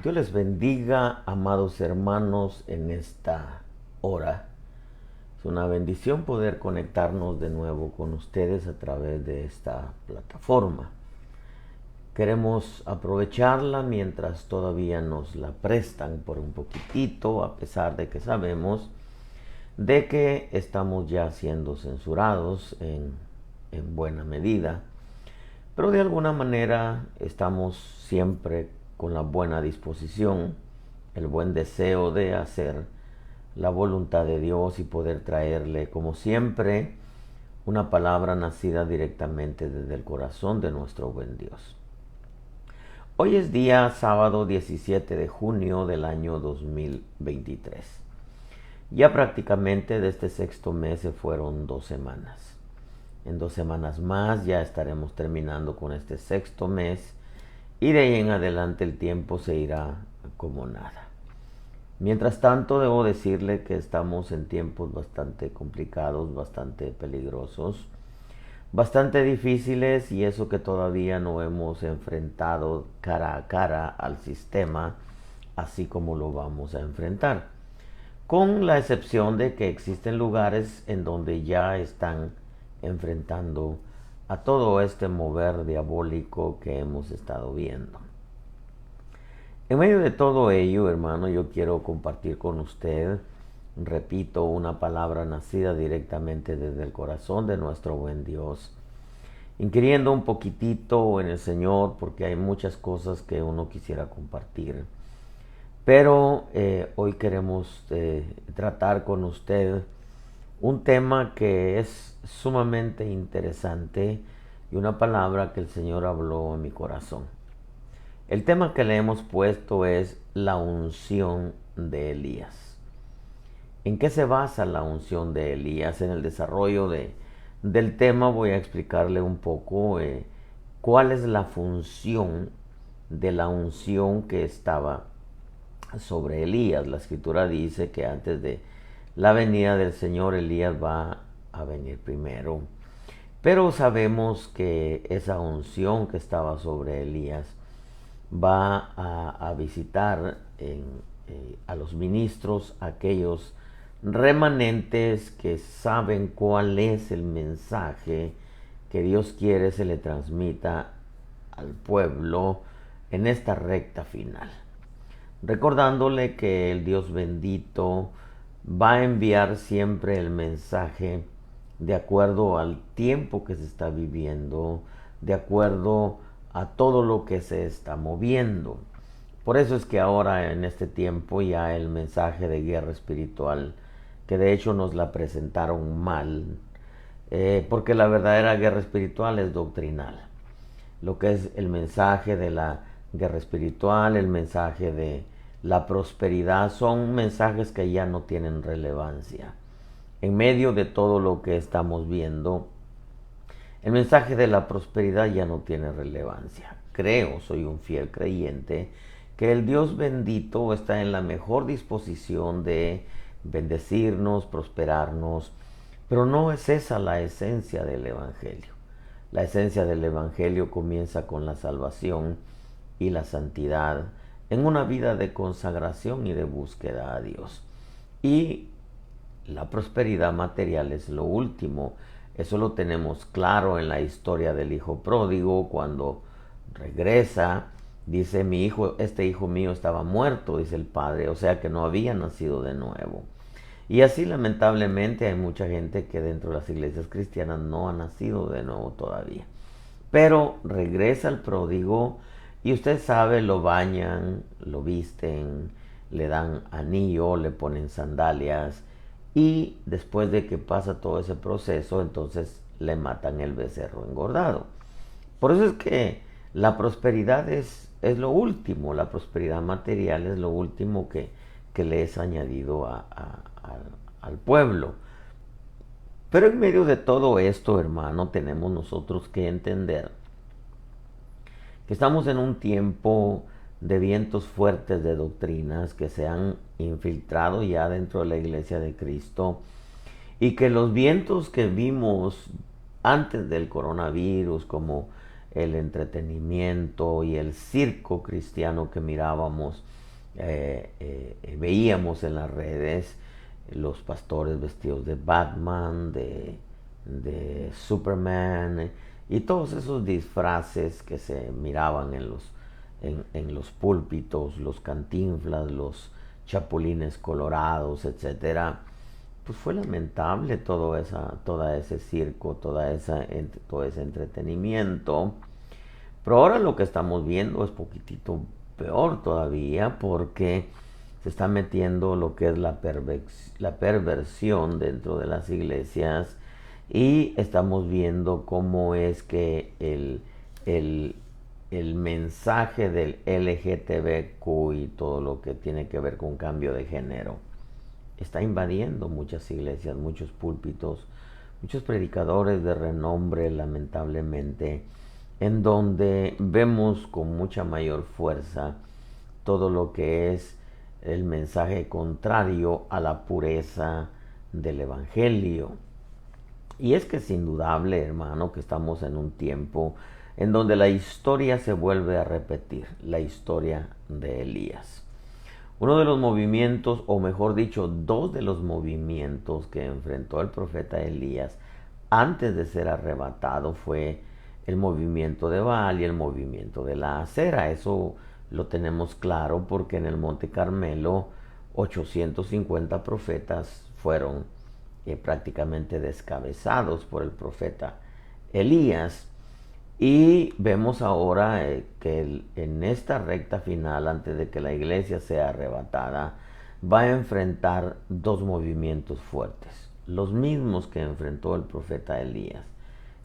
Dios les bendiga, amados hermanos, en esta hora. Es una bendición poder conectarnos de nuevo con ustedes a través de esta plataforma. Queremos aprovecharla mientras todavía nos la prestan por un poquitito, a pesar de que sabemos de que estamos ya siendo censurados en buena medida. Pero de alguna manera estamos siempre con la buena disposición, el buen deseo de hacer la voluntad de Dios y poder traerle, como siempre, una palabra nacida directamente desde el corazón de nuestro buen Dios. Hoy es día sábado 17 de junio del año 2023. Ya prácticamente de este sexto mes se fueron 2 semanas. En 2 semanas más ya estaremos terminando con este sexto mes y de ahí en adelante el tiempo se irá como nada. Mientras tanto, debo decirle que estamos en tiempos bastante complicados, bastante peligrosos, bastante difíciles, y eso que todavía no hemos enfrentado cara a cara al sistema así como lo vamos a enfrentar, con la excepción de que existen lugares en donde ya están enfrentando a todo este mover diabólico que hemos estado viendo. En medio de todo ello, hermano, yo quiero compartir con usted, repito, una palabra nacida directamente desde el corazón de nuestro buen Dios, inquiriendo un poquitito en el Señor, porque hay muchas cosas que uno quisiera compartir. Pero hoy queremos tratar con usted un tema que es sumamente interesante y una palabra que el Señor habló en mi corazón. El tema que le hemos puesto es la unción de Elías. ¿En qué se basa la unción de Elías? En el desarrollo del tema voy a explicarle un poco cuál es la función de la unción que estaba sobre Elías. La escritura dice que antes de la venida del Señor, Elías va a venir primero. Pero sabemos que esa unción que estaba sobre Elías va a visitar a los ministros, aquellos remanentes que saben cuál es el mensaje que Dios quiere se le transmita al pueblo en esta recta final. Recordándole que el Dios bendito va a enviar siempre el mensaje de acuerdo al tiempo que se está viviendo, de acuerdo a todo lo que se está moviendo. Por eso es que ahora en este tiempo ya el mensaje de guerra espiritual, que de hecho nos la presentaron mal, porque la verdadera guerra espiritual es doctrinal. Lo que es el mensaje de la guerra espiritual, el mensaje de la prosperidad, son mensajes que ya no tienen relevancia. En medio de todo lo que estamos viendo, el mensaje de la prosperidad ya no tiene relevancia. Creo, soy un fiel creyente, que el Dios bendito está en la mejor disposición de bendecirnos, prosperarnos, pero no es esa la esencia del Evangelio. La esencia del Evangelio comienza con la salvación y la santidad en una vida de consagración y de búsqueda a Dios. Y la prosperidad material es lo último. Eso lo tenemos claro en la historia del hijo pródigo, cuando regresa, dice: mi hijo, este hijo mío estaba muerto, dice el padre, o sea que no había nacido de nuevo. Y así lamentablemente hay mucha gente que dentro de las iglesias cristianas no ha nacido de nuevo todavía. Pero regresa el pródigo y usted sabe, lo bañan, lo visten, le dan anillo, le ponen sandalias, y después de que pasa todo ese proceso, entonces le matan el becerro engordado. Por eso es que la prosperidad es lo último, la prosperidad material es lo último que le es añadido al pueblo. Pero en medio de todo esto, hermano, tenemos nosotros que entender que estamos en un tiempo de vientos fuertes de doctrinas que se han infiltrado ya dentro de la iglesia de Cristo, y que los vientos que vimos antes del coronavirus, como el entretenimiento y el circo cristiano que mirábamos, veíamos en las redes, los pastores vestidos de Batman, de Superman, y todos esos disfraces que se miraban en los púlpitos, los Cantinflas, los Chapulines Colorados, etcétera. Pues fue lamentable todo ese circo, todo ese entretenimiento. Pero ahora lo que estamos viendo es poquitito peor todavía, porque se está metiendo lo que es la perversión dentro de las iglesias, y estamos viendo cómo es que el mensaje del LGTBQ y todo lo que tiene que ver con cambio de género está invadiendo muchas iglesias, muchos púlpitos, muchos predicadores de renombre, lamentablemente, en donde vemos con mucha mayor fuerza todo lo que es el mensaje contrario a la pureza del Evangelio. Y es que es indudable, hermano, que estamos en un tiempo en donde la historia se vuelve a repetir, la historia de Elías. Uno de los movimientos, o mejor dicho, dos de los movimientos que enfrentó el profeta Elías antes de ser arrebatado fue el movimiento de Baal y el movimiento de la acera. Eso lo tenemos claro porque en el Monte Carmelo 850 profetas fueron prácticamente descabezados por el profeta Elías. Y vemos ahora que en esta recta final, antes de que la iglesia sea arrebatada, va a enfrentar dos movimientos fuertes, los mismos que enfrentó el profeta Elías.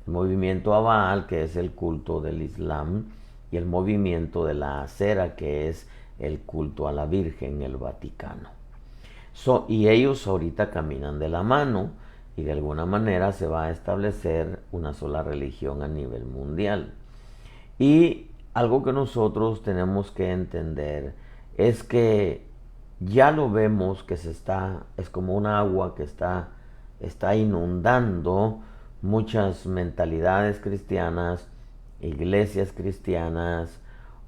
El movimiento a Baal, que es el culto del Islam, y el movimiento de la acera, que es el culto a la Virgen, el Vaticano. Y ellos ahorita caminan de la mano, y de alguna manera se va a establecer una sola religión a nivel mundial. Y algo que nosotros tenemos que entender es que ya lo vemos que es como un agua que está inundando muchas mentalidades cristianas, iglesias cristianas,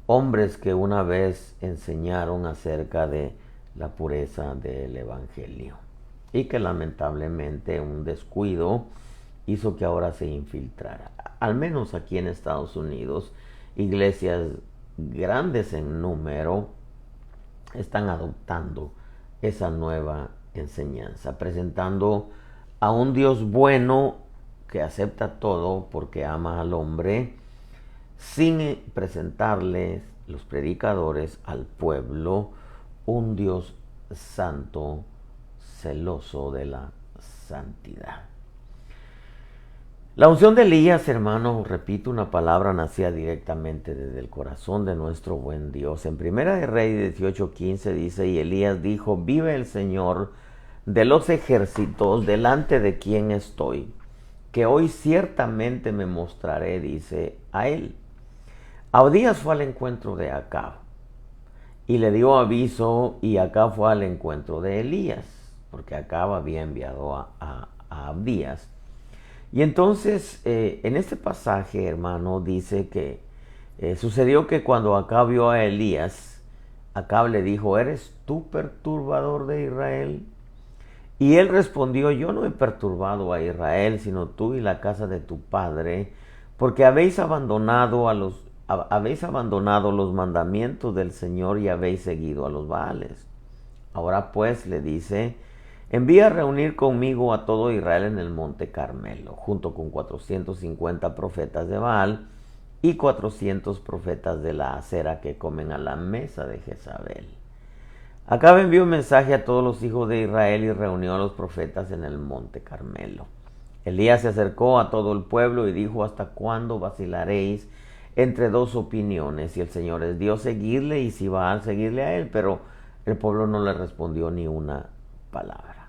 hombres que una vez enseñaron acerca de la pureza del Evangelio, y que lamentablemente un descuido hizo que ahora se infiltrara. Al menos aquí en Estados Unidos, iglesias grandes en número están adoptando esa nueva enseñanza, presentando a un Dios bueno que acepta todo porque ama al hombre, sin presentarles los predicadores al pueblo un Dios santo, celoso de la santidad. La unción de Elías, hermano, repito, una palabra nacía directamente desde el corazón de nuestro buen Dios. En Primera de Reyes 18:15 dice: y Elías dijo: vive el Señor de los ejércitos, delante de quien estoy, que hoy ciertamente me mostraré, dice a él. Abdías fue al encuentro de Acab y le dio aviso, y Acab fue al encuentro de Elías, porque Acab había enviado a Abdías. Y entonces, en este pasaje, hermano, dice que sucedió que cuando Acab vio a Elías, Acab le dijo: ¿eres tú perturbador de Israel? Y él respondió: yo no he perturbado a Israel, sino tú y la casa de tu padre, porque habéis abandonado los mandamientos del Señor y habéis seguido a los Baales. Ahora pues, le dice, envía a reunir conmigo a todo Israel en el Monte Carmelo, junto con 450 profetas de Baal y 400 profetas de la acera que comen a la mesa de Jezabel. Acab envió un mensaje a todos los hijos de Israel y reunió a los profetas en el Monte Carmelo. Elías se acercó a todo el pueblo y dijo: ¿hasta cuándo vacilaréis entre dos opiniones? Si el Señor es Dios, seguirle, y si Baal, seguirle a él. Pero el pueblo no le respondió ni una palabra.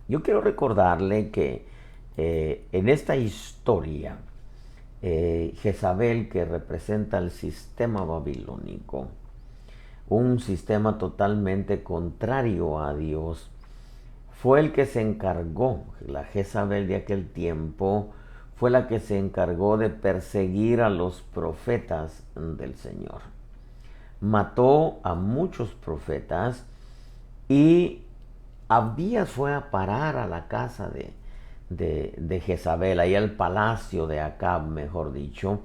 Yo quiero recordarle que en esta historia, Jezabel, que representa el sistema babilónico, un sistema totalmente contrario a Dios, fue el que se encargó. La Jezabel de aquel tiempo fue la que se encargó de perseguir a los profetas del Señor. Mató a muchos profetas y Abdías fue a parar a la casa de Jezabel, ahí al palacio de Acab, mejor dicho,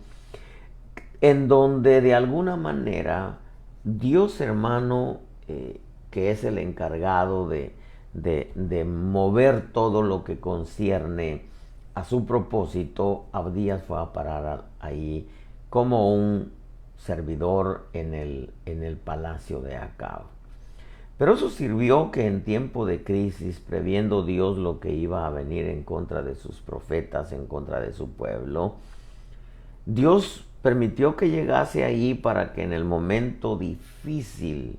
en donde de alguna manera Dios, hermano, que es el encargado de mover todo lo que concierne a su propósito, Abdías fue a parar ahí como un servidor en el palacio de Acab. Pero eso sirvió que en tiempo de crisis, previendo Dios lo que iba a venir en contra de sus profetas, en contra de su pueblo, Dios permitió que llegase ahí para que en el momento difícil,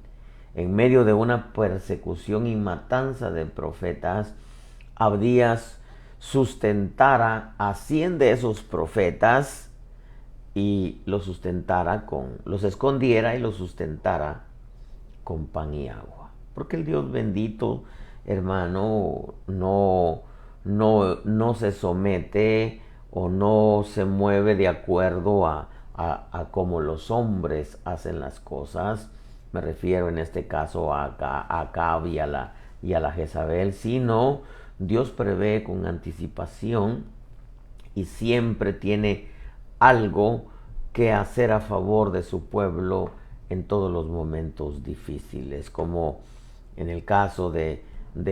en medio de una persecución y matanza de profetas, Abdías sustentara a 100 de esos profetas y los escondiera y los sustentara con pan y agua. Porque el Dios bendito, hermano, no se somete o no se mueve de acuerdo a cómo los hombres hacen las cosas. Me refiero en este caso a Acab y a la Jezabel, sino Dios prevé con anticipación y siempre tiene algo que hacer a favor de su pueblo en todos los momentos difíciles, como en el caso de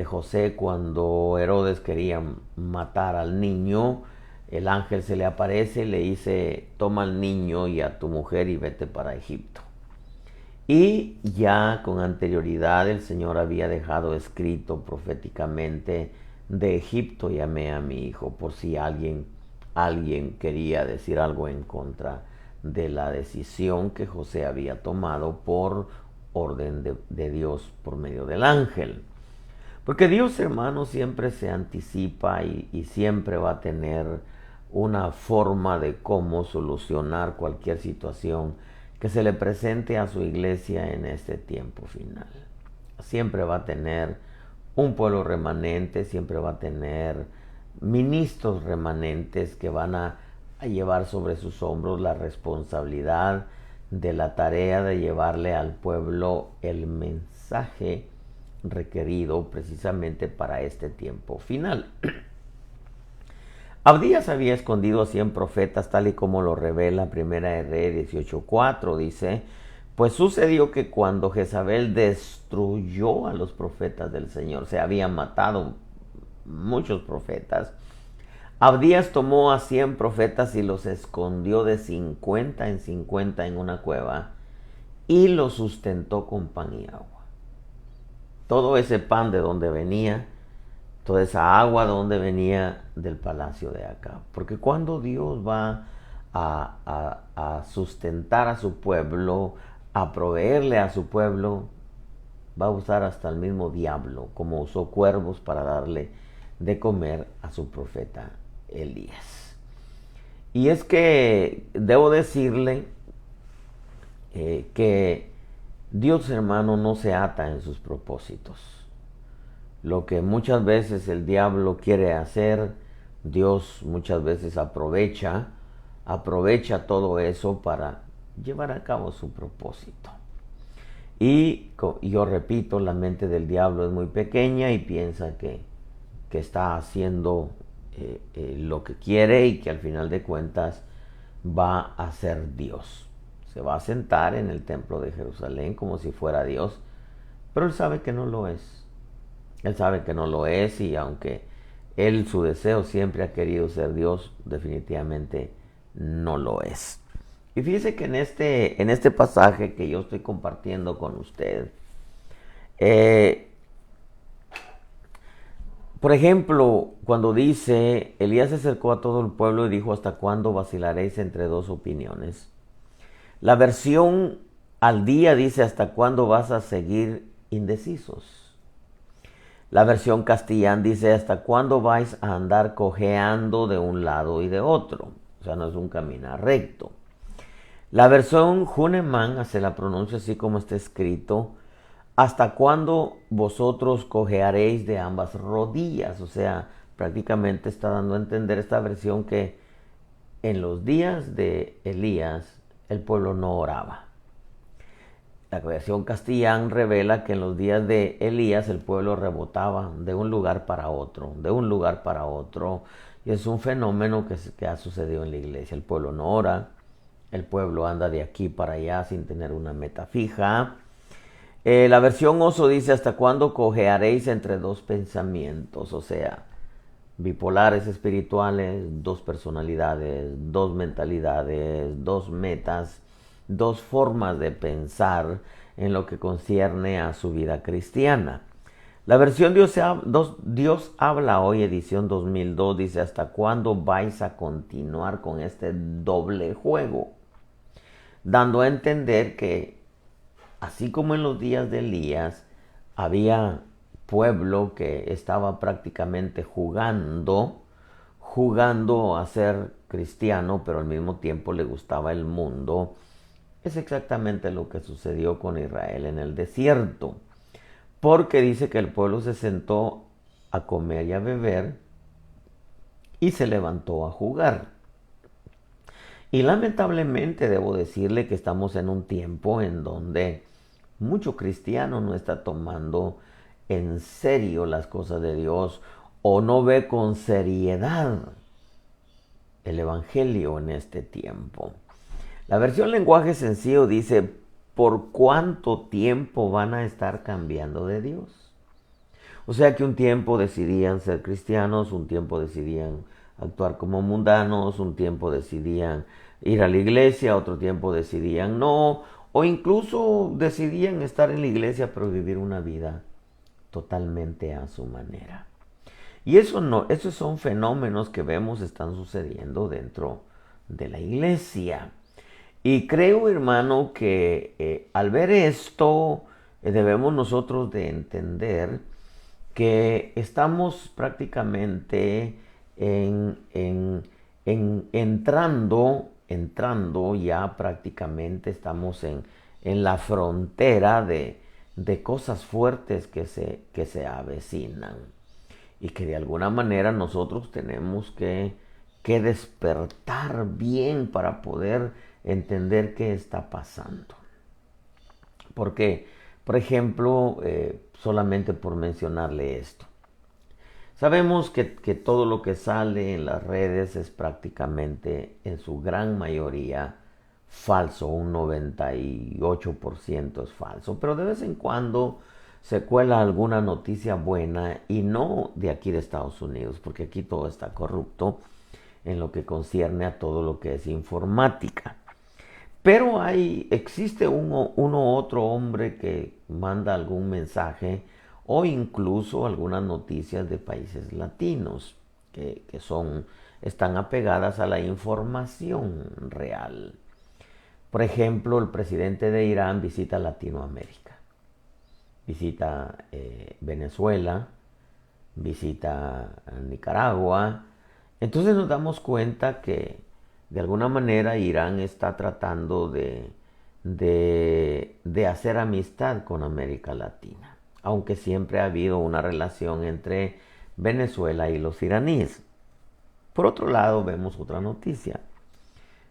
José, cuando Herodes quería matar al niño, el ángel se le aparece y le dice: toma al niño y a tu mujer y vete para Egipto. Y ya con anterioridad el Señor había dejado escrito proféticamente: de Egipto llamé a mi hijo, por si alguien quería decir algo en contra de la decisión que José había tomado por orden de Dios por medio del ángel. Porque Dios, hermano, siempre se anticipa y siempre va a tener una forma de cómo solucionar cualquier situación que se le presente a su iglesia en este tiempo final. Siempre va a tener un pueblo remanente, siempre va a tener ministros remanentes que van a llevar sobre sus hombros la responsabilidad de la tarea de llevarle al pueblo el mensaje requerido precisamente para este tiempo final. Abdías había escondido a 100 profetas, tal y como lo revela Primera de Reyes 18:4, dice: pues sucedió que cuando Jezabel destruyó a los profetas del Señor, se habían matado muchos profetas, Abdías tomó a 100 profetas y los escondió de 50 en 50 en una cueva y los sustentó con pan y agua. Todo ese pan, de donde venía, toda esa agua, de donde venía, del palacio de Acab. Porque cuando Dios va a sustentar a su pueblo, a proveerle a su pueblo, va a usar hasta el mismo diablo, como usó cuervos para darle de comer a su profeta Elías. Y es que debo decirle que Dios, hermano, no se ata en sus propósitos. Lo que muchas veces el diablo quiere hacer, Dios muchas veces aprovecha todo eso para llevar a cabo su propósito. Y yo repito, la mente del diablo es muy pequeña y piensa que está haciendo lo que quiere y que al final de cuentas va a ser Dios. Se va a sentar en el templo de Jerusalén como si fuera Dios, pero él sabe que no lo es. Él sabe que no lo es, y aunque él, su deseo siempre ha querido ser Dios, definitivamente no lo es. Y fíjese que en este pasaje que yo estoy compartiendo con usted, por ejemplo, cuando dice: Elías se acercó a todo el pueblo y dijo: ¿hasta cuándo vacilaréis entre dos opiniones? La versión al día dice: ¿hasta cuándo vas a seguir indecisos? La versión castellana dice: ¿hasta cuándo vais a andar cojeando de un lado y de otro? O sea, no es un caminar recto. La versión Huneman se la pronuncia así como está escrito: ¿hasta cuándo vosotros cojearéis de ambas rodillas? O sea, prácticamente está dando a entender esta versión que en los días de Elías el pueblo no oraba. La versión castellana revela que en los días de Elías el pueblo rebotaba de un lugar para otro, de un lugar para otro. Y es un fenómeno que ha sucedido en la iglesia. El pueblo no ora, el pueblo anda de aquí para allá sin tener una meta fija. La versión Oso dice: ¿hasta cuándo cojearéis entre dos pensamientos? O sea, bipolares espirituales, dos personalidades, dos mentalidades, dos metas, dos formas de pensar en lo que concierne a su vida cristiana. La versión Dios habla hoy, edición 2002, dice: ¿hasta cuándo vais a continuar con este doble juego? Dando a entender que, así como en los días de Elías, había pueblo que estaba prácticamente jugando a ser cristiano, pero al mismo tiempo le gustaba el mundo. Es exactamente lo que sucedió con Israel en el desierto, porque dice que el pueblo se sentó a comer y a beber y se levantó a jugar. Y lamentablemente debo decirle que estamos en un tiempo en donde mucho cristiano no está tomando en serio las cosas de Dios o no ve con seriedad el evangelio en este tiempo. La versión lenguaje sencillo dice: ¿por cuánto tiempo van a estar cambiando de Dios? O sea que un tiempo decidían ser cristianos, un tiempo decidían actuar como mundanos, un tiempo decidían ir a la iglesia, otro tiempo decidían no, o incluso decidían estar en la iglesia pero vivir una vida totalmente a su manera. Y esos son fenómenos que vemos están sucediendo dentro de la iglesia. Y creo, hermano, que al ver esto debemos nosotros de entender que estamos prácticamente entrando ya prácticamente estamos en la frontera de cosas fuertes que se avecinan y que de alguna manera nosotros tenemos que despertar bien para poder entender qué está pasando. Porque, por ejemplo, solamente por mencionarle esto, sabemos que todo lo que sale en las redes es prácticamente, en su gran mayoría, falso. Un 98% es falso. Pero de vez en cuando se cuela alguna noticia buena, y no de aquí de Estados Unidos, porque aquí todo está corrupto en lo que concierne a todo lo que es informática. Pero existe uno otro hombre que manda algún mensaje o incluso algunas noticias de países latinos que están apegadas a la información real. Por ejemplo, el presidente de Irán visita Latinoamérica, visita Venezuela, visita Nicaragua. Entonces nos damos cuenta que de alguna manera Irán está tratando de hacer amistad con América Latina, aunque siempre ha habido una relación entre Venezuela y los iraníes. Por otro lado, vemos otra noticia.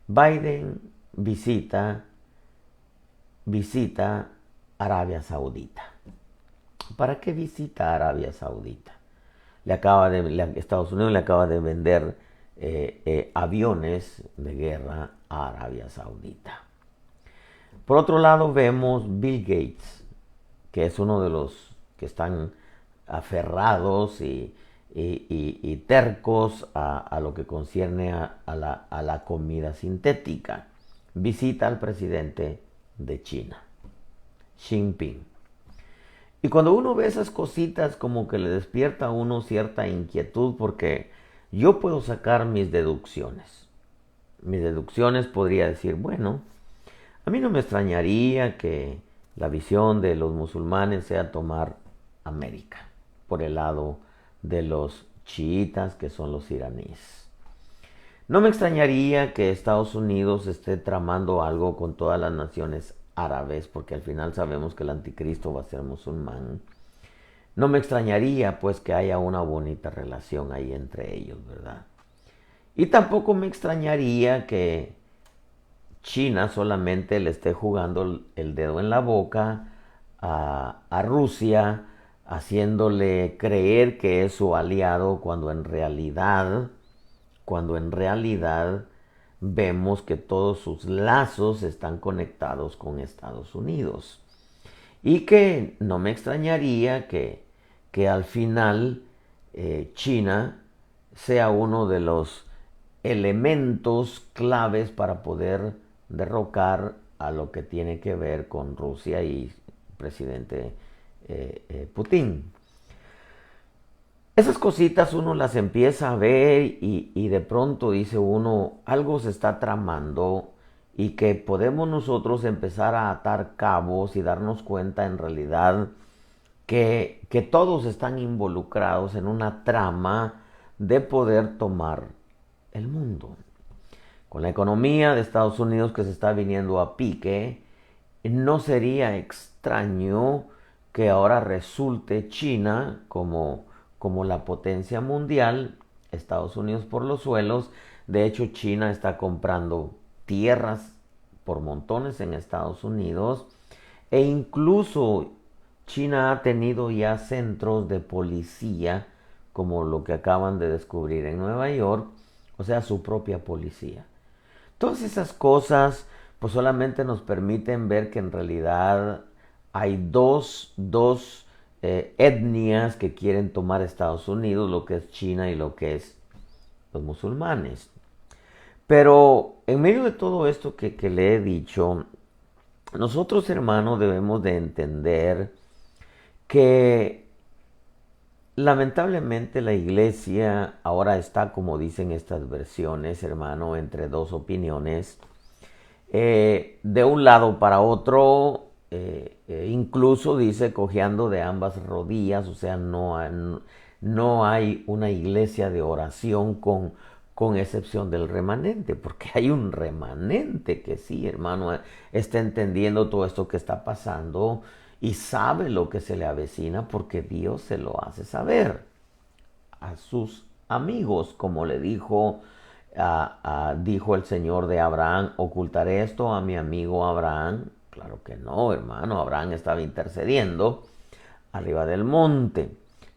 Biden visita Arabia Saudita. ¿Para qué visita Arabia Saudita? Estados Unidos le acaba de vender aviones de guerra a Arabia Saudita. Por otro lado, vemos Bill Gates, que es uno de los que están aferrados y tercos a lo que concierne a la comida sintética. Visita al presidente de China, Xi Jinping. Y cuando uno ve esas cositas, como que le despierta a uno cierta inquietud, porque yo puedo sacar mis deducciones. Mis deducciones podría decir: bueno, a mí no me extrañaría que la visión de los musulmanes sea tomar América por el lado de los chiitas, que son los iraníes. No me extrañaría que Estados Unidos esté tramando algo con todas las naciones árabes, porque al final sabemos que el anticristo va a ser musulmán. No me extrañaría pues que haya una bonita relación ahí entre ellos, ¿verdad? Y tampoco me extrañaría que China solamente le esté jugando el dedo en la boca a Rusia, haciéndole creer que es su aliado cuando en realidad vemos que todos sus lazos están conectados con Estados Unidos. Y que no me extrañaría que al final China sea uno de los elementos claves para poder derrocar a lo que tiene que ver con Rusia y el presidente Putin. Esas cositas uno las empieza a ver y de pronto dice uno, algo se está tramando y que podemos nosotros empezar a atar cabos y darnos cuenta en realidad que todos están involucrados en una trama de poder tomar el mundo. Con la economía de Estados Unidos que se está viniendo a pique, no sería extraño que ahora resulte China como la potencia mundial, Estados Unidos por los suelos. De hecho, China está comprando tierras por montones en Estados Unidos e incluso China ha tenido ya centros de policía como lo que acaban de descubrir en Nueva York, o sea, su propia policía. Todas esas cosas pues solamente nos permiten ver que en realidad hay dos etnias que quieren tomar Estados Unidos, lo que es China y lo que es los musulmanes. Pero en medio de todo esto que le he dicho, nosotros hermanos debemos de entender que lamentablemente la iglesia ahora está, como dicen estas versiones, hermano, entre dos opiniones. De un lado para otro, incluso dice cojeando de ambas rodillas, o sea, no hay una iglesia de oración con excepción del remanente, porque hay un remanente que sí, hermano, está entendiendo todo esto que está pasando y sabe lo que se le avecina porque Dios se lo hace saber a sus amigos, como le dijo el Señor de Abraham, ¿ocultaré esto a mi amigo Abraham? Claro que no, hermano, Abraham estaba intercediendo arriba del monte.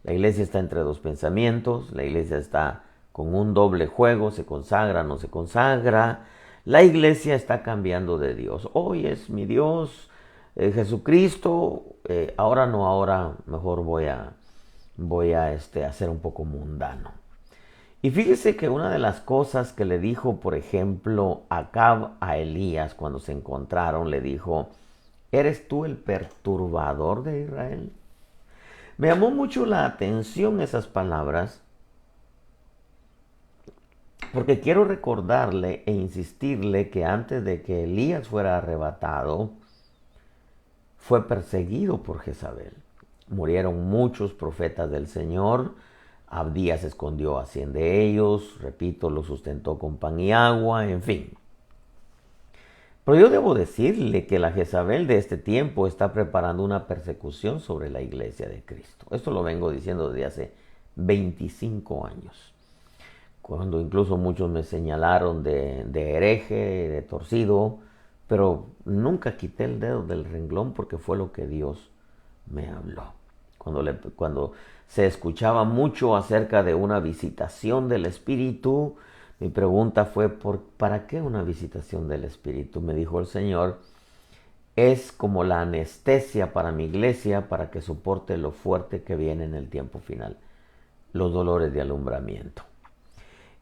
La iglesia está entre dos pensamientos, la iglesia está con un doble juego, se consagra, no se consagra. La iglesia está cambiando de Dios. Hoy es mi Dios, Jesucristo, ahora no, ahora mejor voy a ser un poco mundano. Y fíjese que una de las cosas que le dijo, por ejemplo, Acab a Elías cuando se encontraron, le dijo, ¿eres tú el perturbador de Israel? Me llamó mucho la atención esas palabras, porque quiero recordarle e insistirle que antes de que Elías fuera arrebatado, fue perseguido por Jezabel. Murieron muchos profetas del Señor. Abdías escondió a 100 de ellos, repito, los sustentó con pan y agua, en fin. Pero yo debo decirle que la Jezabel de este tiempo está preparando una persecución sobre la iglesia de Cristo. Esto lo vengo diciendo desde hace 25 años. Cuando incluso muchos me señalaron de hereje, de torcido, pero nunca quité el dedo del renglón porque fue lo que Dios me habló. Cuando se escuchaba mucho acerca de una visitación del Espíritu, mi pregunta fue, ¿para qué una visitación del Espíritu? Me dijo el Señor, es como la anestesia para mi iglesia para que soporte lo fuerte que viene en el tiempo final, los dolores de alumbramiento.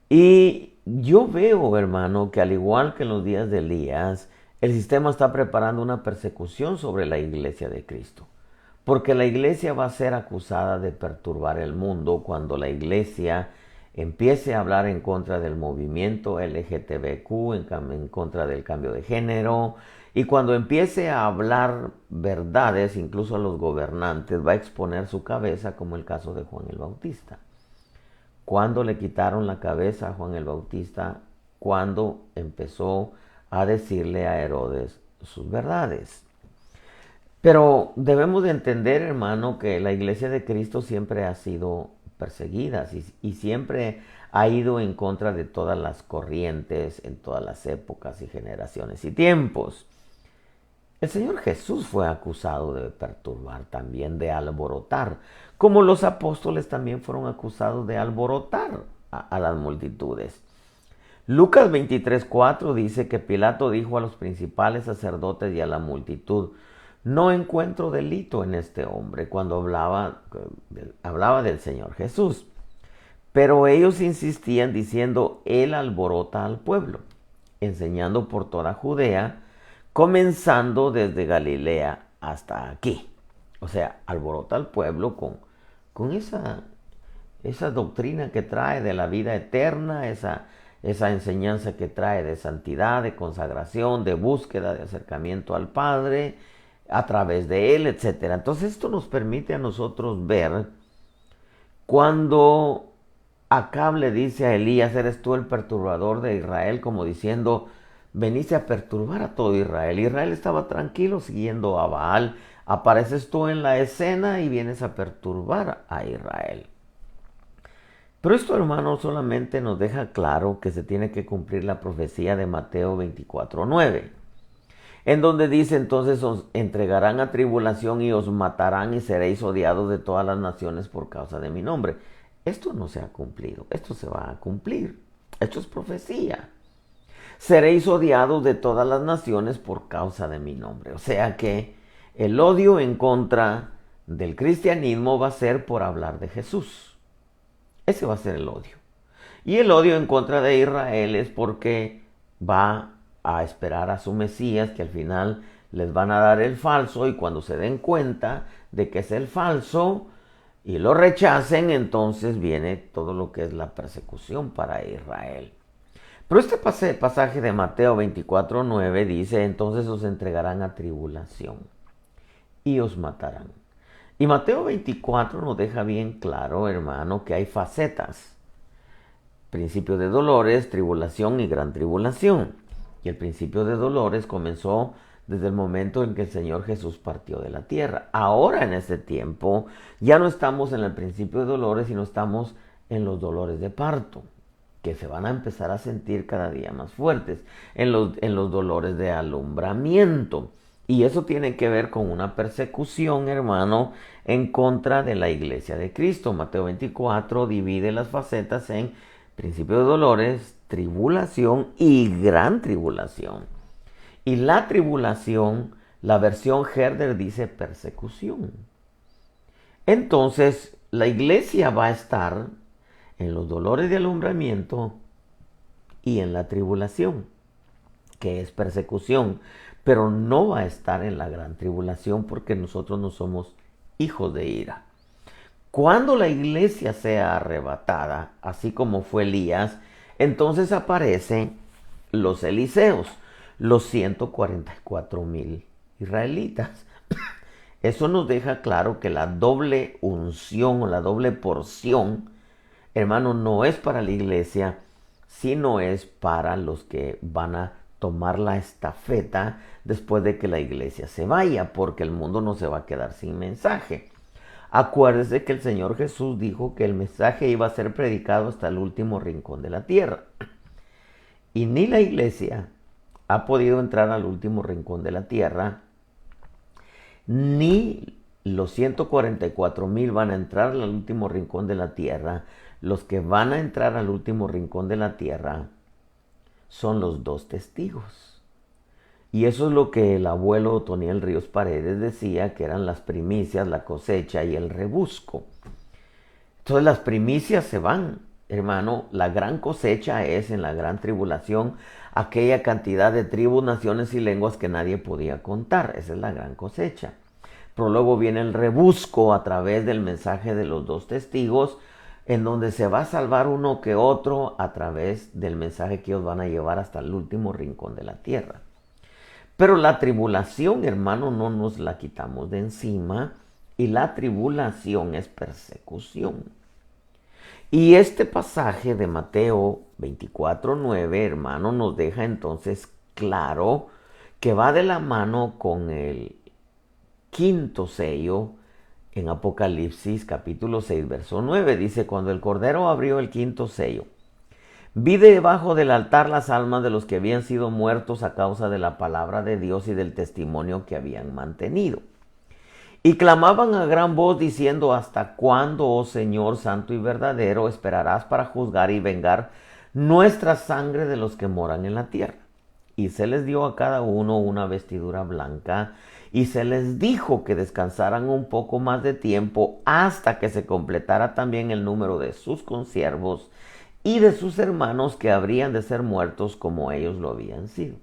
Y yo veo, hermano, que al igual que en los días de Elías, el sistema está preparando una persecución sobre la iglesia de Cristo. Porque la iglesia va a ser acusada de perturbar el mundo cuando la iglesia empiece a hablar en contra del movimiento LGTBQ, en contra del cambio de género, y cuando empiece a hablar verdades, incluso a los gobernantes, va a exponer su cabeza, como el caso de Juan el Bautista. Cuando le quitaron la cabeza a Juan el Bautista, cuando empezó a decirle a Herodes sus verdades. Pero debemos de entender, hermano, que la iglesia de Cristo siempre ha sido perseguida y siempre ha ido en contra de todas las corrientes en todas las épocas y generaciones y tiempos. El Señor Jesús fue acusado de perturbar, también de alborotar, como los apóstoles también fueron acusados de alborotar a las multitudes. Lucas 23:4 dice que Pilato dijo a los principales sacerdotes y a la multitud: no encuentro delito en este hombre, cuando hablaba del Señor Jesús. Pero ellos insistían diciendo: él alborota al pueblo, enseñando por toda Judea, comenzando desde Galilea hasta aquí. O sea, alborota al pueblo con esa doctrina que trae de la vida eterna, esa enseñanza que trae de santidad, de consagración, de búsqueda, de acercamiento al Padre, a través de Él, etc. Entonces esto nos permite a nosotros ver cuando Acab le dice a Elías: eres tú el perturbador de Israel, como diciendo: veniste a perturbar a todo Israel. Israel estaba tranquilo siguiendo a Baal. Apareces tú en la escena y vienes a perturbar a Israel. Pero esto, hermano, solamente nos deja claro que se tiene que cumplir la profecía de Mateo 24:9, en donde dice: entonces os entregarán a tribulación y os matarán y seréis odiados de todas las naciones por causa de mi nombre. Esto no se ha cumplido, esto se va a cumplir. Esto es profecía. Seréis odiados de todas las naciones por causa de mi nombre. O sea que el odio en contra del cristianismo va a ser por hablar de Jesús. Ese va a ser el odio. Y el odio en contra de Israel es porque va a esperar a su Mesías, que al final les van a dar el falso, y cuando se den cuenta de que es el falso y lo rechacen, entonces viene todo lo que es la persecución para Israel. Pero este pasaje de Mateo 24:9 dice: entonces os entregarán a tribulación y os matarán. Y Mateo 24 nos deja bien claro, hermano, que hay facetas: principio de dolores, tribulación y gran tribulación. Y el principio de dolores comenzó desde el momento en que el Señor Jesús partió de la tierra. Ahora, en este tiempo, ya no estamos en el principio de dolores, sino estamos en los dolores de parto, que se van a empezar a sentir cada día más fuertes, en los dolores de alumbramiento. Y eso tiene que ver con una persecución, hermano, en contra de la iglesia de Cristo. Mateo 24 divide las facetas en principio de dolores, tribulación y gran tribulación. Y la tribulación, la versión Herder dice persecución. Entonces, la iglesia va a estar en los dolores de alumbramiento y en la tribulación, que es persecución, pero no va a estar en la gran tribulación porque nosotros no somos hijos de ira. Cuando la iglesia sea arrebatada, así como fue Elías, entonces aparecen los Eliseos, los 144,000 israelitas. Eso nos deja claro que la doble unción o la doble porción, hermano, no es para la iglesia, sino es para los que van a tomar la estafeta después de que la iglesia se vaya, porque el mundo no se va a quedar sin mensaje. Acuérdese que el Señor Jesús dijo que el mensaje iba a ser predicado hasta el último rincón de la tierra. Y ni la iglesia ha podido entrar al último rincón de la tierra, ni los 144,000 van a entrar al último rincón de la tierra. Los que van a entrar al último rincón de la tierra son los 2 testigos. Y eso es lo que el abuelo Otoniel Ríos Paredes decía, que eran las primicias, la cosecha y el rebusco. Entonces las primicias se van, hermano. La gran cosecha es en la gran tribulación, aquella cantidad de tribus, naciones y lenguas que nadie podía contar. Esa es la gran cosecha. Pero luego viene el rebusco a través del mensaje de los 2 testigos, en donde se va a salvar uno que otro a través del mensaje que ellos van a llevar hasta el último rincón de la tierra. Pero la tribulación, hermano, no nos la quitamos de encima, y la tribulación es persecución. Y este pasaje de Mateo 24:9, hermano, nos deja entonces claro que va de la mano con el 5º sello en Apocalipsis capítulo 6, verso 9. Dice: cuando el Cordero abrió el 5º sello, Vi debajo del altar las almas de los que habían sido muertos a causa de la palabra de Dios y del testimonio que habían mantenido. Y clamaban a gran voz diciendo: ¿hasta cuándo, oh Señor santo y verdadero, esperarás para juzgar y vengar nuestra sangre de los que moran en la tierra? Y se les dio a cada uno una vestidura blanca, y se les dijo que descansaran un poco más de tiempo hasta que se completara también el número de sus consiervos y de sus hermanos que habrían de ser muertos como ellos lo habían sido.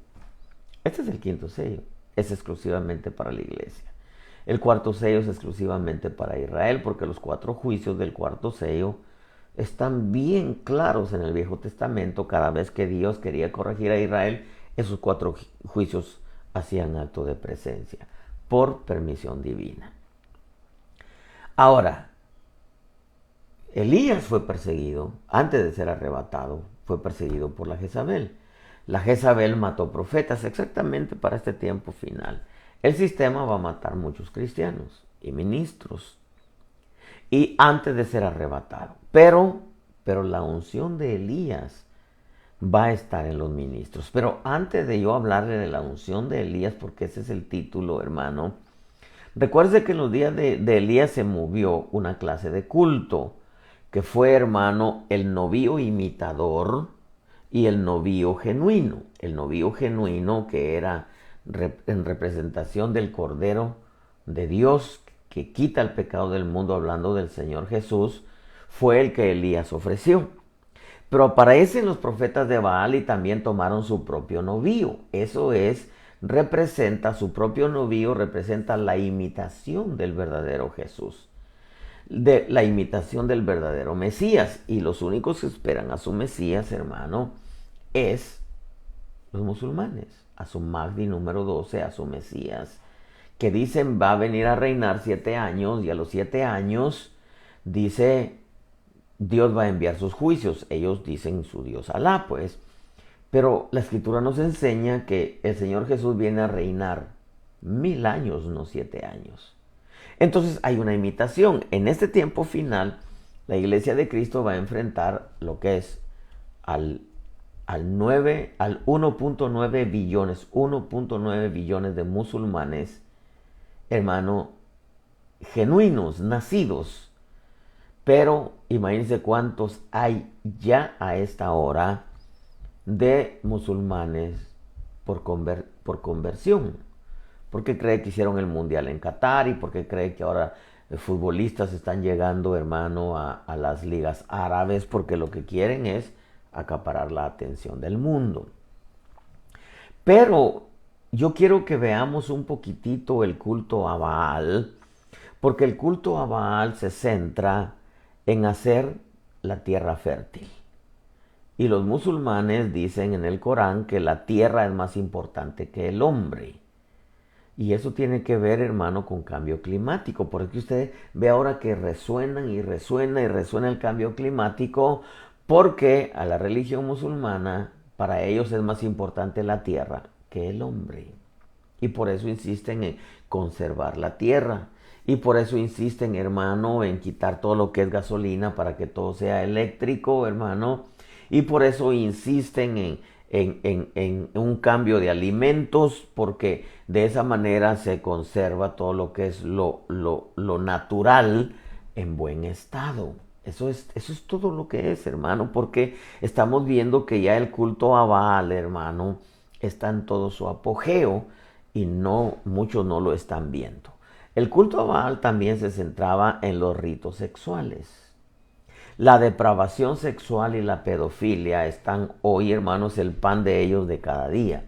Este es el quinto sello. Es exclusivamente para la iglesia. El cuarto sello es exclusivamente para Israel, porque los 4 juicios del cuarto sello están bien claros en el Viejo Testamento. Cada vez que Dios quería corregir a Israel, esos 4 juicios hacían acto de presencia, por permisión divina. Ahora, Elías fue perseguido, antes de ser arrebatado, fue perseguido por la Jezabel. La Jezabel mató profetas exactamente para este tiempo final. El sistema va a matar muchos cristianos y ministros, y antes de ser arrebatado. Pero la unción de Elías va a estar en los ministros. Pero antes de yo hablarle de la unción de Elías, porque ese es el título, hermano, recuerde que en los días de Elías se movió una clase de culto, que fue, hermano, el novío imitador y el novío genuino. El novío genuino, que era en representación del Cordero de Dios que quita el pecado del mundo, hablando del Señor Jesús, fue el que Elías ofreció. Pero aparecen los profetas de Baal y también tomaron su propio novío. Eso es, representa, su propio novío representa la imitación del verdadero Jesús, de la imitación del verdadero Mesías. Y los únicos que esperan a su Mesías, hermano, es los musulmanes, a su Mahdi número 12, a su Mesías, que dicen va a venir a reinar 7 años, y a los 7 años dice Dios va a enviar sus juicios. Ellos dicen su Dios Alá, pues. Pero la Escritura nos enseña que el Señor Jesús viene a reinar 1000 años, no 7 años. Entonces hay una imitación. En este tiempo final, la Iglesia de Cristo va a enfrentar lo que es al 1.9 billones, 1.9 billones de musulmanes, hermano, genuinos, nacidos. Pero imagínense cuántos hay ya a esta hora de musulmanes por conversión. Porque cree que hicieron el mundial en Qatar, y porque cree que ahora futbolistas están llegando, hermano, a las ligas árabes, porque lo que quieren es acaparar la atención del mundo. Pero yo quiero que veamos un poquitito el culto a Baal, porque el culto a Baal se centra en hacer la tierra fértil. Y los musulmanes dicen en el Corán que la tierra es más importante que el hombre. Y eso tiene que ver, hermano, con cambio climático. Porque usted ve ahora que resuenan y resuena y resuena el cambio climático, porque a la religión musulmana, para ellos es más importante la tierra que el hombre. Y por eso insisten en conservar la tierra. Y por eso insisten, hermano, en quitar todo lo que es gasolina para que todo sea eléctrico, hermano. Y por eso insisten en un cambio de alimentos, porque de esa manera se conserva todo lo que es lo natural en buen estado. Eso es todo lo que es, hermano, porque estamos viendo que ya el culto a Baal, hermano, está en todo su apogeo, y muchos no lo están viendo. El culto a Baal también se centraba en los ritos sexuales. La depravación sexual y la pedofilia están hoy, hermanos, el pan de ellos de cada día.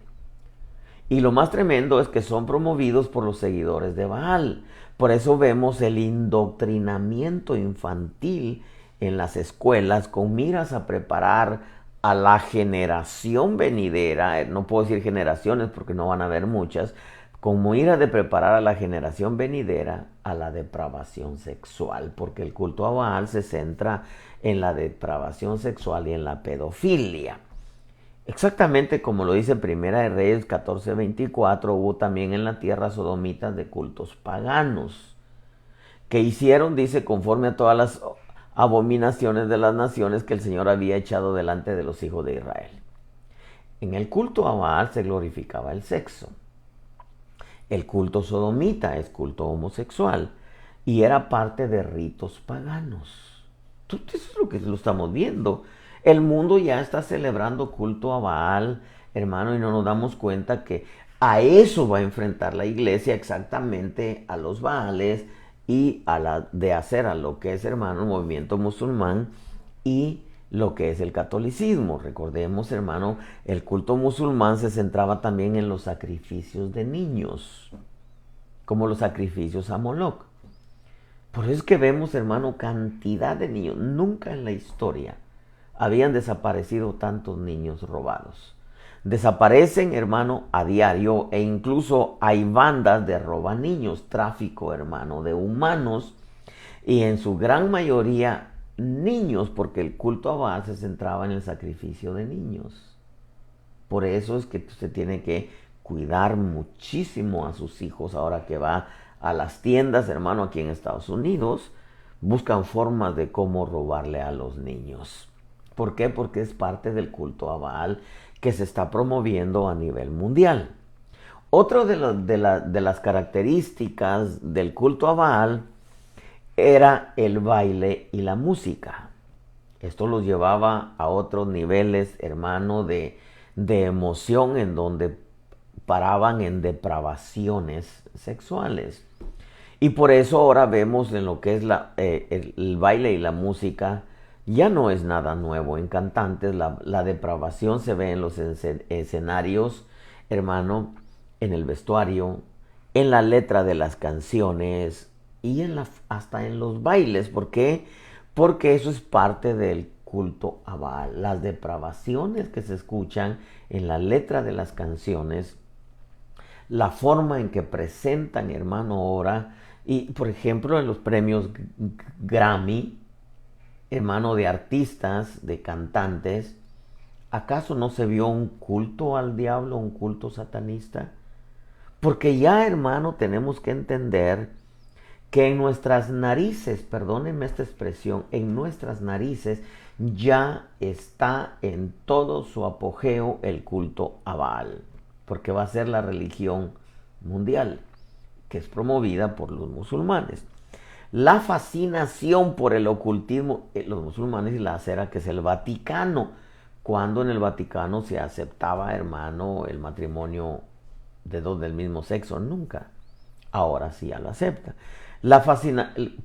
Y lo más tremendo es que son promovidos por los seguidores de Baal. Por eso vemos el indoctrinamiento infantil en las escuelas con miras a preparar a la generación venidera. No puedo decir generaciones porque no van a haber muchas. Con miras de preparar a la generación venidera a la depravación sexual, porque el culto a Baal se centra en la depravación sexual y en la pedofilia. Exactamente como lo dice Primera de Reyes 14:24, hubo también en la tierra sodomitas de cultos paganos, que hicieron, dice, conforme a todas las abominaciones de las naciones que el Señor había echado delante de los hijos de Israel. En el culto a Baal se glorificaba el sexo. El culto sodomita es culto homosexual y era parte de ritos paganos. Eso es lo que lo estamos viendo. El mundo ya está celebrando culto a Baal, hermano, y no nos damos cuenta que a eso va a enfrentar la iglesia, exactamente a los Baales y de hacer a lo que es, hermano, el movimiento musulmán y lo que es el catolicismo. Recordemos, hermano, el culto musulmán se centraba también en los sacrificios de niños, como los sacrificios a Moloch. Por eso es que vemos, hermano, cantidad de niños. Nunca en la historia habían desaparecido tantos niños robados. Desaparecen, hermano, a diario, e incluso hay bandas de roba niños, tráfico, hermano, de humanos, y en su gran mayoría niños, porque el culto a Baal se centraba en el sacrificio de niños. Por eso es que usted tiene que cuidar muchísimo a sus hijos ahora que va a las tiendas, hermano, aquí en Estados Unidos. Buscan formas de cómo robarle a los niños. ¿Por qué? Porque es parte del culto a Baal que se está promoviendo a nivel mundial. Otra de las características del culto a Baal era el baile y la música. Esto los llevaba a otros niveles, hermano, de emoción, en donde paraban en depravaciones sexuales. Y por eso ahora vemos en lo que es el baile y la música, ya no es nada nuevo en cantantes. La depravación se ve en los escenarios, hermano, en el vestuario, en la letra de las canciones y hasta en los bailes. ¿Por qué? Porque eso es parte del culto a Baal. Las depravaciones que se escuchan en la letra de las canciones, la forma en que presentan, hermano, ahora, y por ejemplo en los premios Grammy, hermano, de artistas, de cantantes, ¿acaso no se vio un culto al diablo, un culto satanista? Porque ya, hermano, tenemos que entender que en nuestras narices, perdónenme esta expresión, en nuestras narices ya está en todo su apogeo el culto a Baal, porque va a ser la religión mundial, que es promovida por los musulmanes. La fascinación por el ocultismo, los musulmanes, y la acera que es el Vaticano, cuando en el Vaticano se aceptaba, hermano, el matrimonio de dos del mismo sexo, nunca. Ahora sí ya lo acepta.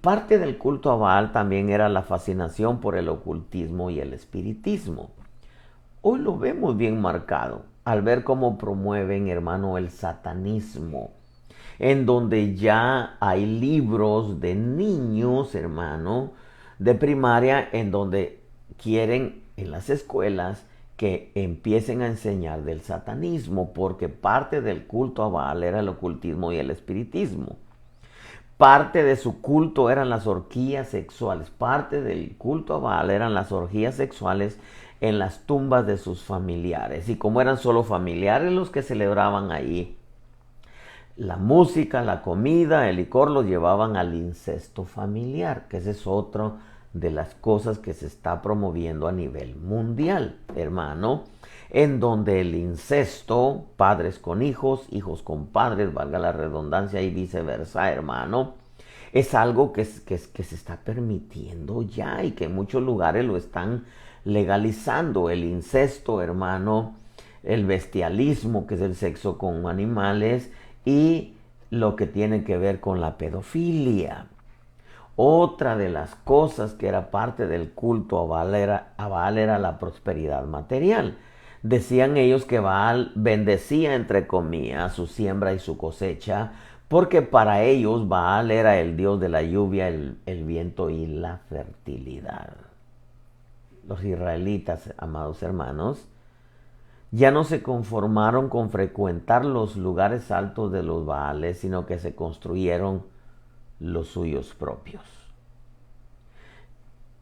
Parte del culto a Baal también era la fascinación por el ocultismo y el espiritismo. Hoy lo vemos bien marcado al ver cómo promueven, hermano, el satanismo, en donde ya hay libros de niños, hermano, de primaria, en donde quieren en las escuelas que empiecen a enseñar del satanismo, porque parte del culto a Baal era el ocultismo y el espiritismo. Parte de su culto eran las orgías sexuales. Parte del culto a Baal eran las orgías sexuales en las tumbas de sus familiares. Y como eran solo familiares los que celebraban ahí, la música, la comida, el licor los llevaban al incesto familiar, que ese es otro de las cosas que se está promoviendo a nivel mundial, hermano, en donde el incesto, padres con hijos, hijos con padres, valga la redundancia, y viceversa, hermano, es algo que se está permitiendo ya y que en muchos lugares lo están legalizando. El incesto, hermano, el bestialismo, que es el sexo con animales, y lo que tiene que ver con la pedofilia. Otra de las cosas que era parte del culto a Baal era la prosperidad material. Decían ellos que Baal bendecía, entre comillas, su siembra y su cosecha, porque para ellos Baal era el dios de la lluvia, el viento y la fertilidad. Los israelitas, amados hermanos, ya no se conformaron con frecuentar los lugares altos de los Baales, sino que se construyeron los suyos propios.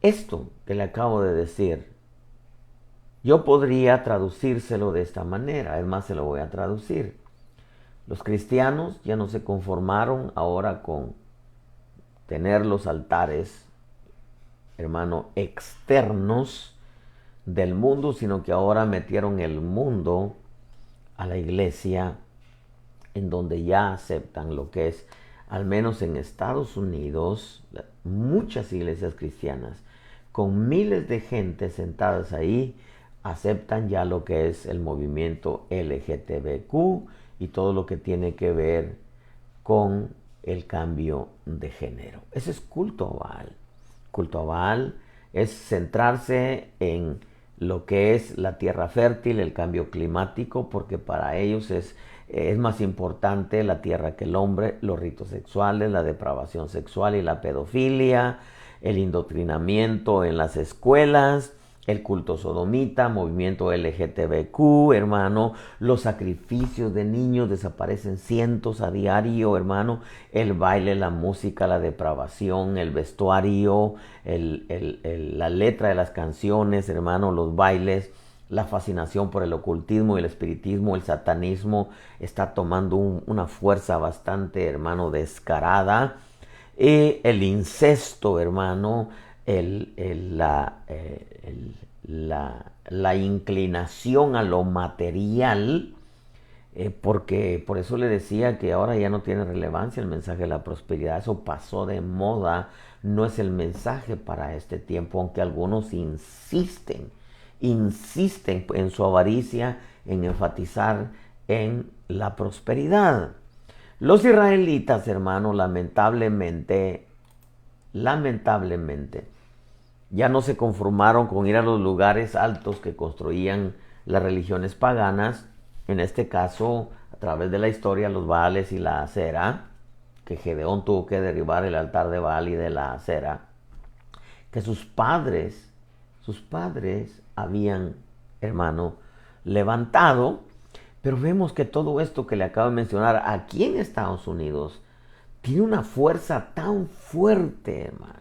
Esto que le acabo de decir, yo podría traducírselo de esta manera, es más, se lo voy a traducir. Los cristianos ya no se conformaron ahora con tener los altares hermano, externos del mundo, sino que ahora metieron el mundo a la iglesia, en donde ya aceptan lo que es, al menos en Estados Unidos, muchas iglesias cristianas, con miles de gente sentadas ahí, aceptan ya lo que es el movimiento LGTBQ y todo lo que tiene que ver con el cambio de género. Ese es culto a Baal. Culto a Baal es centrarse en lo que es la tierra fértil, el cambio climático, porque para ellos es más importante la tierra que el hombre, los ritos sexuales, la depravación sexual y la pedofilia, el indoctrinamiento en las escuelas, el culto sodomita, movimiento LGTBQ, hermano, los sacrificios de niños, desaparecen cientos a diario, hermano, el baile, la música, la depravación, el vestuario, la letra de las canciones, hermano, los bailes, la fascinación por el ocultismo y el espiritismo, el satanismo está tomando una fuerza bastante, hermano, descarada. El incesto, hermano, la inclinación a lo material, porque por eso le decía que ahora ya no tiene relevancia el mensaje de la prosperidad, eso pasó de moda, no es el mensaje para este tiempo, aunque algunos insisten en su avaricia, en enfatizar en la prosperidad. Los israelitas, hermano, lamentablemente, ya no se conformaron con ir a los lugares altos que construían las religiones paganas, en este caso, a través de la historia, los Baales y la Acera, que Gedeón tuvo que derribar el altar de Baal y de la Acera, que sus padres habían, hermano, levantado. Pero vemos que todo esto que le acabo de mencionar aquí en Estados Unidos tiene una fuerza tan fuerte, hermano.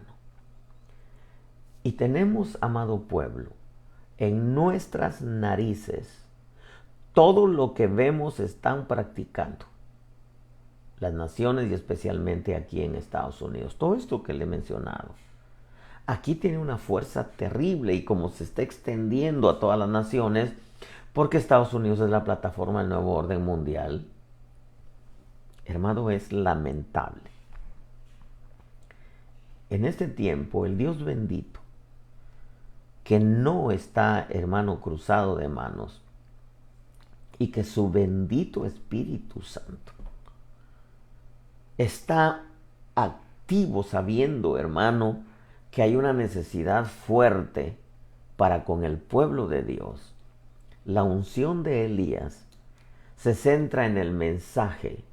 Y tenemos, amado pueblo, en nuestras narices todo lo que vemos están practicando las naciones y especialmente aquí en Estados Unidos. Todo esto que le he mencionado aquí tiene una fuerza terrible, y como se está extendiendo a todas las naciones, porque Estados Unidos es la plataforma del nuevo orden mundial, hermano, es lamentable. En este tiempo, el Dios bendito, que no está, hermano, cruzado de manos, y que su bendito Espíritu Santo está activo, sabiendo, hermano, que hay una necesidad fuerte para con el pueblo de Dios. La unción de Elías se centra en el mensaje: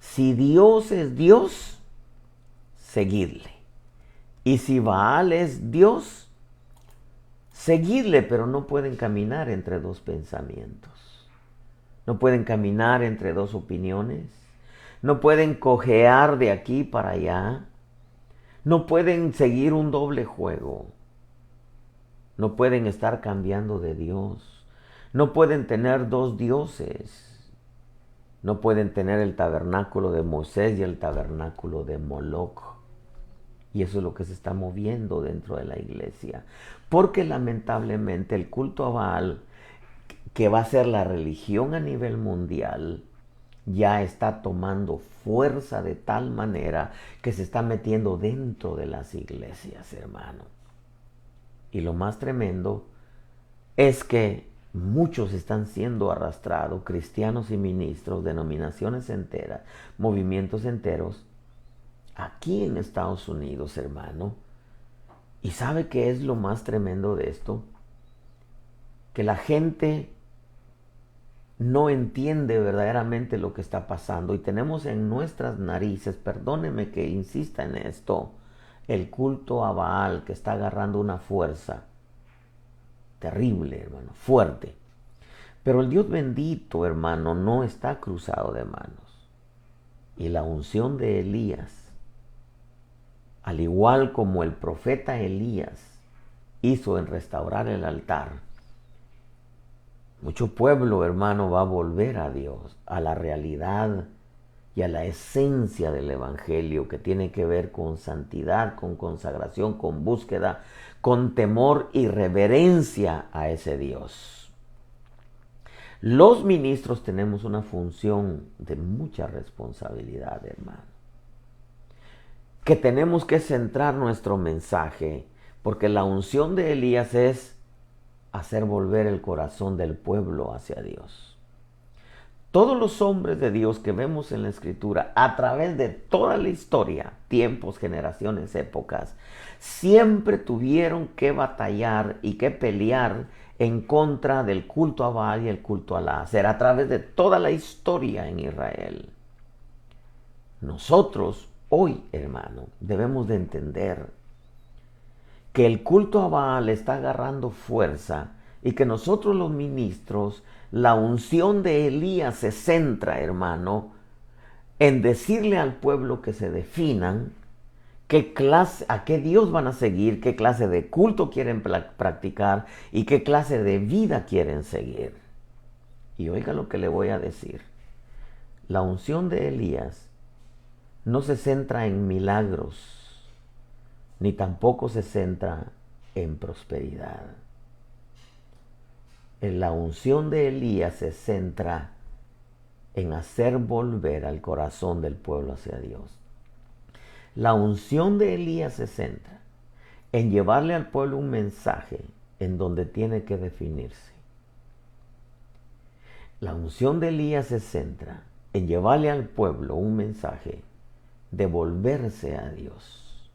si Dios es Dios, seguidle. Y si Baal es Dios, seguidle, pero no pueden caminar entre dos pensamientos. No pueden caminar entre dos opiniones. No pueden cojear de aquí para allá. No pueden seguir un doble juego. No pueden estar cambiando de Dios. No pueden tener dos dioses. No pueden tener el tabernáculo de Moisés y el tabernáculo de Moloch. Y eso es lo que se está moviendo dentro de la iglesia. Porque lamentablemente el culto a Baal, que va a ser la religión a nivel mundial, ya está tomando fuerza de tal manera que se está metiendo dentro de las iglesias, hermano. Y lo más tremendo es que muchos están siendo arrastrados, cristianos y ministros, denominaciones enteras, movimientos enteros, aquí en Estados Unidos, hermano. ¿Y sabe qué es lo más tremendo de esto? Que la gente no entiende verdaderamente lo que está pasando, y tenemos en nuestras narices, perdóneme que insista en esto, el culto a Baal, que está agarrando una fuerza terrible, hermano, fuerte. Pero el Dios bendito, hermano, no está cruzado de manos. Y la unción de Elías, al igual como el profeta Elías hizo en restaurar el altar, mucho pueblo, hermano, va a volver a Dios, a la realidad y a la esencia del Evangelio, que tiene que ver con santidad, con consagración, con búsqueda, con temor y reverencia a ese Dios. Los ministros tenemos una función de mucha responsabilidad, hermano, que tenemos que centrar nuestro mensaje, porque la unción de Elías es hacer volver el corazón del pueblo hacia Dios. Todos los hombres de Dios que vemos en la Escritura, a través de toda la historia, tiempos, generaciones, épocas, siempre tuvieron que batallar y que pelear en contra del culto a Baal y el culto a Láser, a través de toda la historia en Israel. Nosotros, hoy, hermano, debemos de entender que el culto a Baal está agarrando fuerza y que nosotros los ministros, la unción de Elías se centra, hermano, en decirle al pueblo que se definan a qué Dios van a seguir, qué clase de culto quieren practicar y qué clase de vida quieren seguir. Y oiga lo que le voy a decir. La unción de Elías no se centra en milagros, ni tampoco se centra en prosperidad. La unción de Elías se centra en hacer volver al corazón del pueblo hacia Dios. La unción de Elías se centra en llevarle al pueblo un mensaje en donde tiene que definirse. La unción de Elías se centra en llevarle al pueblo un mensaje de volverse a Dios.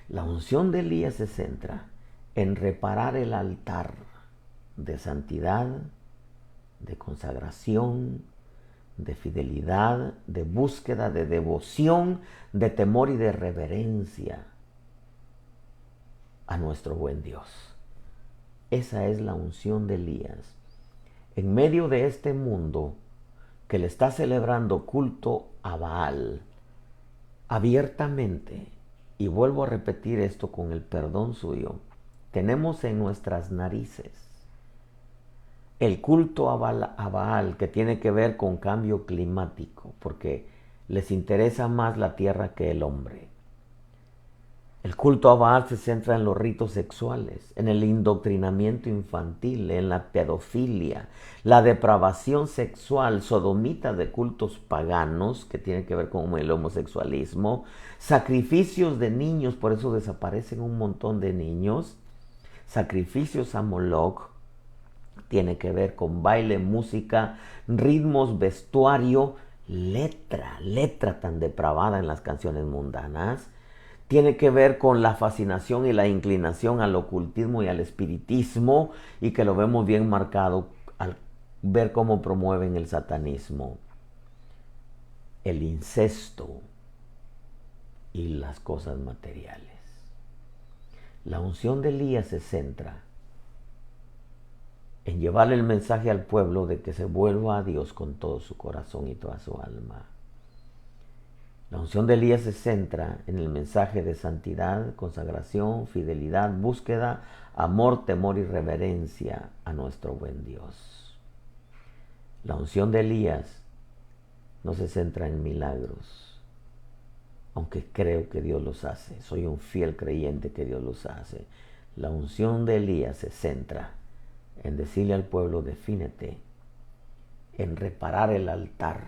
La unción de Elías se centra en reparar el altar de santidad, de consagración, de fidelidad, de búsqueda, de devoción, de temor y de reverencia a nuestro buen Dios. Esa es la unción de Elías. En medio de este mundo que le está celebrando culto a Baal abiertamente, y vuelvo a repetir esto con el perdón suyo, tenemos en nuestras narices el culto a Baal, que tiene que ver con cambio climático, porque les interesa más la tierra que el hombre. El culto a Baal se centra en los ritos sexuales, en el indoctrinamiento infantil, en la pedofilia, la depravación sexual, sodomita de cultos paganos, que tienen que ver con el homosexualismo, sacrificios de niños, por eso desaparecen un montón de niños, sacrificios a Moloch, tiene que ver con baile, música, ritmos, vestuario, letra tan depravada en las canciones mundanas. Tiene que ver con la fascinación y la inclinación al ocultismo y al espiritismo, y que lo vemos bien marcado al ver cómo promueven el satanismo, el incesto y las cosas materiales. La unción de Elías se centra en llevarle el mensaje al pueblo de que se vuelva a Dios con todo su corazón y toda su alma. La unción de Elías se centra en el mensaje de santidad, consagración, fidelidad, búsqueda, amor, temor y reverencia a nuestro buen Dios. La unción de Elías no se centra en milagros, aunque creo que Dios los hace. Soy un fiel creyente que Dios los hace. La unción de Elías se centra en decirle al pueblo: defínete, en reparar el altar,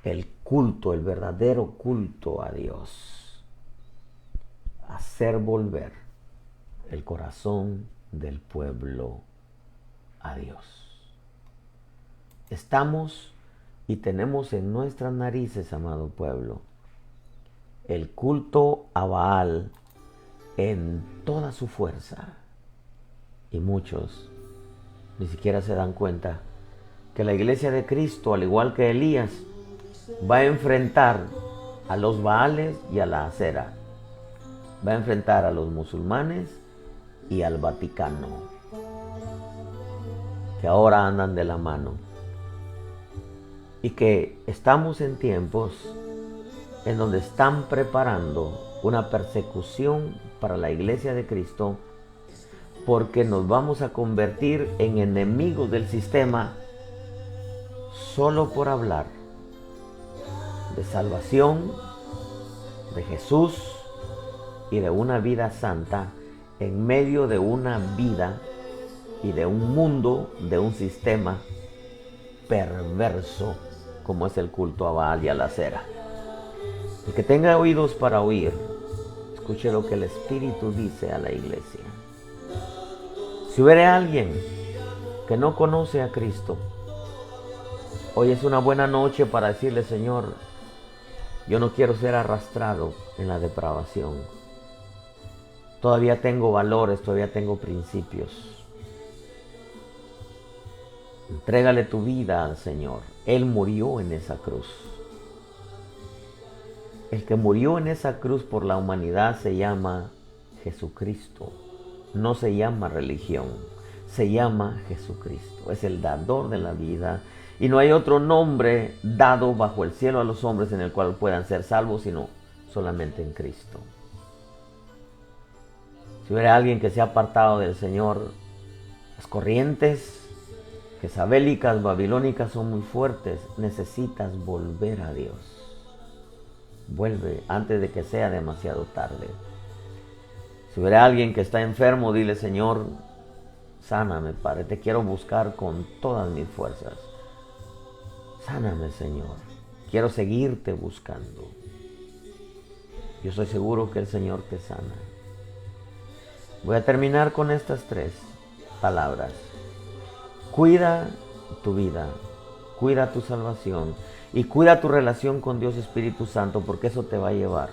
el culto, el verdadero culto a Dios, hacer volver el corazón del pueblo a Dios. Estamos y tenemos en nuestras narices, amado pueblo, el culto a Baal en toda su fuerza, y muchos ni siquiera se dan cuenta que la iglesia de Cristo, al igual que Elías, va a enfrentar a los Baales y a la Acera. Va a enfrentar a los musulmanes y al Vaticano, que ahora andan de la mano. Y que estamos en tiempos en donde están preparando una persecución para la iglesia de Cristo, porque nos vamos a convertir en enemigos del sistema solo por hablar de salvación, de Jesús y de una vida santa en medio de una vida y de un mundo, de un sistema perverso como es el culto a Baal y a la Acera. El que tenga oídos para oír, escuche lo que el Espíritu dice a la iglesia. Si hubiera alguien que no conoce a Cristo, hoy es una buena noche para decirle: Señor, yo no quiero ser arrastrado en la depravación. Todavía tengo valores, todavía tengo principios. Entrégale tu vida al Señor. Él murió en esa cruz. El que murió en esa cruz por la humanidad se llama Jesucristo. No se llama religión, se llama Jesucristo. Es el dador de la vida. Y no hay otro nombre dado bajo el cielo a los hombres en el cual puedan ser salvos, sino solamente en Cristo. Si hubiera alguien que se ha apartado del Señor, las corrientes jezabélicas, babilónicas son muy fuertes. Necesitas volver a Dios. Vuelve antes de que sea demasiado tarde. Si hubiera alguien que está enfermo, dile: Señor, sáname, Padre. Te quiero buscar con todas mis fuerzas. Sáname, Señor. Quiero seguirte buscando. Yo estoy seguro que el Señor te sana. Voy a terminar con estas 3 palabras. Cuida tu vida, cuida tu salvación y cuida tu relación con Dios Espíritu Santo, porque eso te va a llevar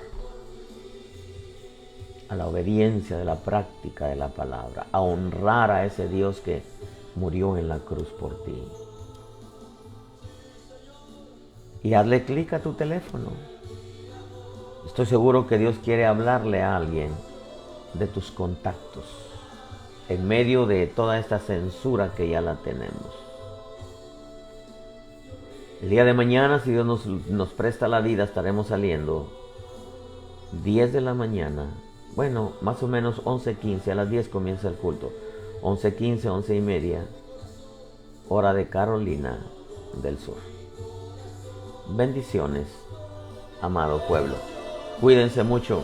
a la obediencia de la práctica de la palabra, a honrar a ese Dios que murió en la cruz por ti. Y hazle clic a tu teléfono. Estoy seguro que Dios quiere hablarle a alguien de tus contactos en medio de toda esta censura que ya la tenemos. El día de mañana, si Dios nos presta la vida, estaremos saliendo 10 de la mañana. Bueno, más o menos 11:15, a las 10 comienza el culto. 11:15, 11:30, hora de Carolina del Sur. Bendiciones, amado pueblo. Cuídense mucho.